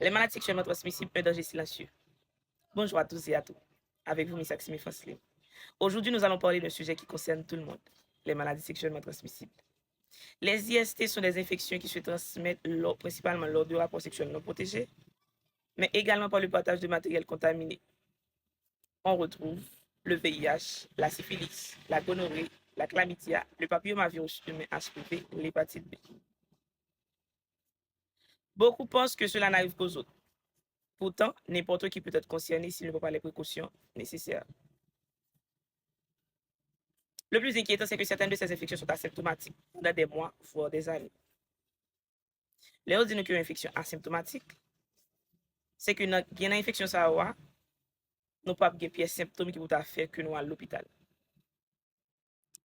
Les maladies sexuellement transmissibles, un danger silencieux. Bonjour à tous et à toutes. Avec vous, Miss Aximi Fanslim. Aujourd'hui, nous allons parler d'un sujet qui concerne tout le monde, les maladies sexuellement transmissibles. Les IST sont des infections qui se transmettent principalement lors de rapports sexuels non protégés, mais également par le partage de matériel contaminé. On retrouve le VIH, la syphilis, la gonorrhée, la chlamydia, le papillomavirus humain HPV, l'hépatite B. Beaucoup pensent que cela n'arrive qu'aux autres. Pourtant, n'importe qui peut être concerné s'il ne prend pas les précautions nécessaires. Le plus inquiétant, c'est que certaines de ces infections sont asymptomatiques pendant des mois, voire des années. Les autres disent que une infection asymptomatique, c'est que dans une infection, ça va, nous pas de pièces symptômes qui vont faire que nous à l'hôpital.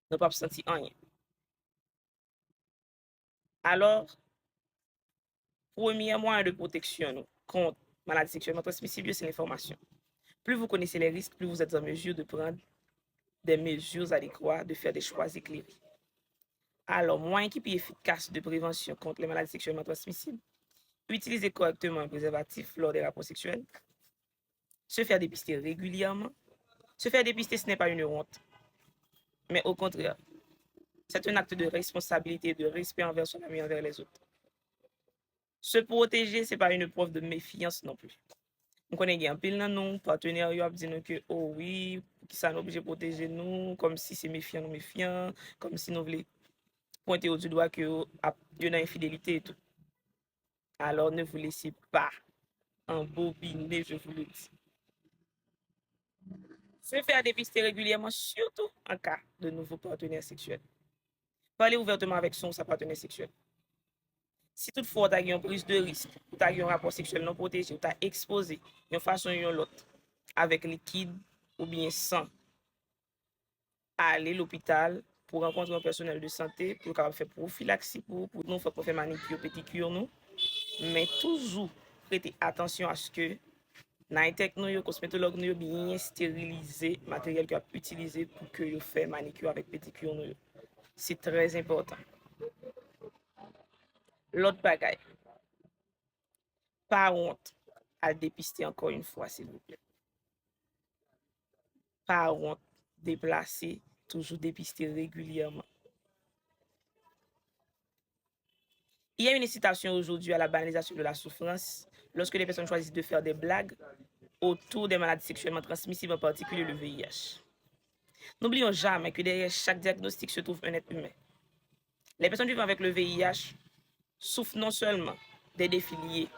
Nous pas sentir rien. Alors, premier moyen de protection contre maladies sexuellement transmissibles, c'est l'information. Plus vous connaissez les risques, plus vous êtes en mesure de prendre des mesures adéquates, de faire des choix éclairés. Alors, moyen qui est efficace de prévention contre les maladies sexuellement transmissibles, utiliser correctement un préservatif lors des rapports sexuels, se faire dépister régulièrement. Se faire dépister, ce n'est pas une honte, mais au contraire, c'est un acte de responsabilité et de respect envers soi-même et envers les autres. Se protéger, ce n'est pas une preuve de méfiance non plus. On connaît un pile dans nous, partenaires, ils disent que, oh oui, qui ça nous oblige de protéger nous, comme si c'est méfiant, nous méfiant, comme si nous voulons pointer au doigt que y a infidélité et tout. Alors ne vous laissez pas embobiner, je vous le dis. Se faire dépister régulièrement, surtout en cas de nouveaux partenaires sexuels. Parler ouvertement avec son ou sa partenaire sexuel. Si toutefois tu as une prise de risque, ou tu as un rapport sexuel non protégé, ou tu as exposé d'une façon ou d'une autre, avec liquide ou bien sang, aller à l'hôpital pour rencontrer un personnel de santé, pour faire prophylaxie, pour nous faire manicure, pédicure, nous. Mais toujours prêter attention à ce que Naïtek nous, cosmétologue nous, bien stériliser matériel qu'on a utilisé pour que vous fait manicure avec pédicure nous. C'est très important. L'autre bagaille, pas honte à dépister encore une fois, s'il vous plaît. Pas honte, déplacer, toujours dépister régulièrement. Il y a une incitation aujourd'hui à la banalisation de la souffrance lorsque les personnes choisissent de faire des blagues autour des maladies sexuellement transmissibles, en particulier le VIH. N'oublions jamais que derrière chaque diagnostic se trouve un être humain. Les personnes vivant avec le VIH souffrent non seulement des défis liés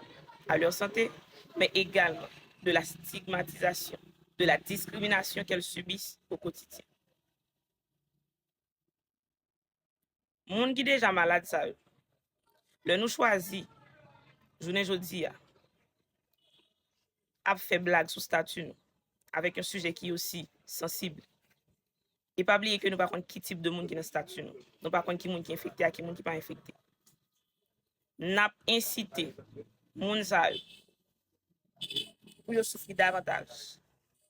à leur santé, mais également de la stigmatisation, de la discrimination qu'elles subissent au quotidien. Moun qui déjà malade ça, le nous choisi journée jodi a fait blague sur statut avec un sujet qui est aussi sensible. Et pas oublier que nous pas connaître qui type de monde qui est dans statut nous. Nous pas connaître qui monde qui est infecté à qui monde qui pas infecté. N'a incité moun ça pour souffrir davantage.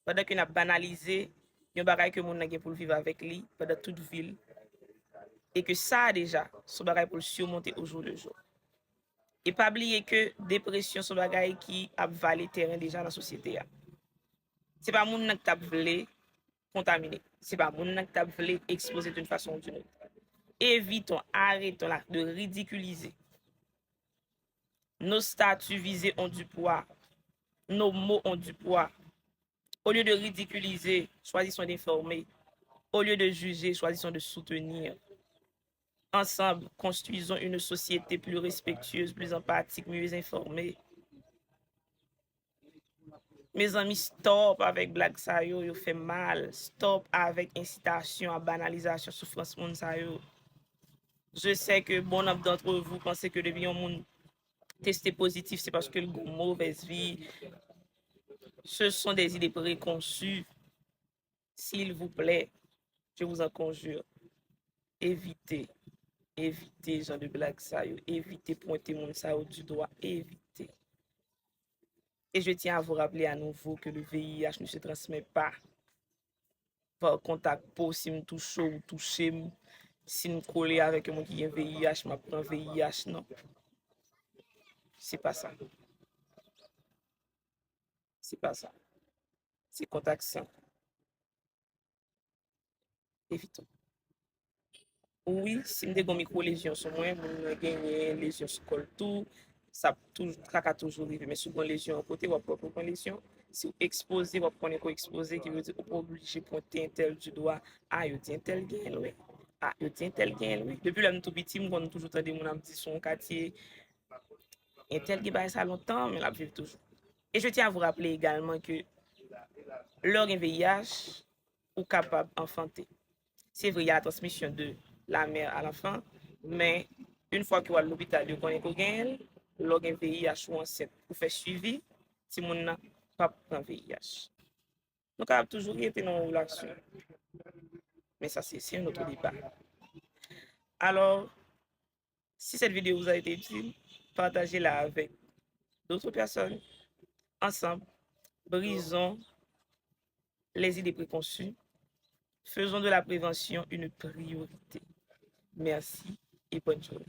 Pendant que n'a banalisé un bagage que moun n'a pour vivre avec lui pendant toute ville et que ça déjà son bagage pour le surmonter au jour le jour. Et pas oublier que dépression son bagage qui a valé terrain déjà dans la société. C'est pas moun qui t'a voulu contaminer. C'est pas moun qui t'a voulu exposer d'une façon ou d'une autre. Évitons, arrêtons là de ridiculiser. Nos statuts visés ont du poids. Nos mots ont du poids. Au lieu de ridiculiser, choisissons d'informer. Au lieu de juger, choisissons de soutenir. Ensemble, construisons une société plus respectueuse, plus empathique, mieux informée. Mes amis, stop avec blague ça yo fait mal. Stop avec incitation à banalisation, souffrance moun ça yo. Je sais que bon nombre d'entre vous pensez que depuis un monde testé positif, c'est parce que le mauvaise vie. Ce sont des idées préconçues. S'il vous plaît, je vous en conjure, évitez genre de blague ça yo, évitez pointer mon ça du doigt, évitez. Et je tiens à vous rappeler à nouveau que le VIH ne se transmet pas par contact peau, si je touche ou toucher, si je colle avec un qui a VIH, je prends VIH, non. C'est pas ça. C'est pas ça. C'est contact sain. Évitons. Oui, si mde gon micro-lésion sur moi, moun genye lésion sur col tout, ça toujours arrivé. Mais souvent lésion côté, ou pas prendre lésion. Si vous exposez, vous prenez quoi exposé, qui veut dire, vous pas obligé de pointer un tel du doigt. Ah, yo dit un tel gain, oui. Ah, yo dit un tel gain, oui. Depuis là, nous tout petit, nous avons toujours entendu mon petit son quartier. Un tel qui baille ça longtemps, mais la vivre toujours. Et je tiens à vous rappeler également que lors d'un VIH, ou capable d'enfanter. C'est vrai, il y a la transmission de la mère à l'enfant, mais une fois que vous à l'hôpital, vous connaissez qu'on gagne, lors d'un VIH ou enceinte, vous faites suivi, si vous n'a pas un VIH. Donc, ça a toujours été dans une relation. Mais ça, c'est un autre débat. Alors, si cette vidéo vous a été utile, partagez-la avec d'autres personnes. Ensemble, brisons les idées préconçues. Faisons de la prévention une priorité. Merci et bonne journée.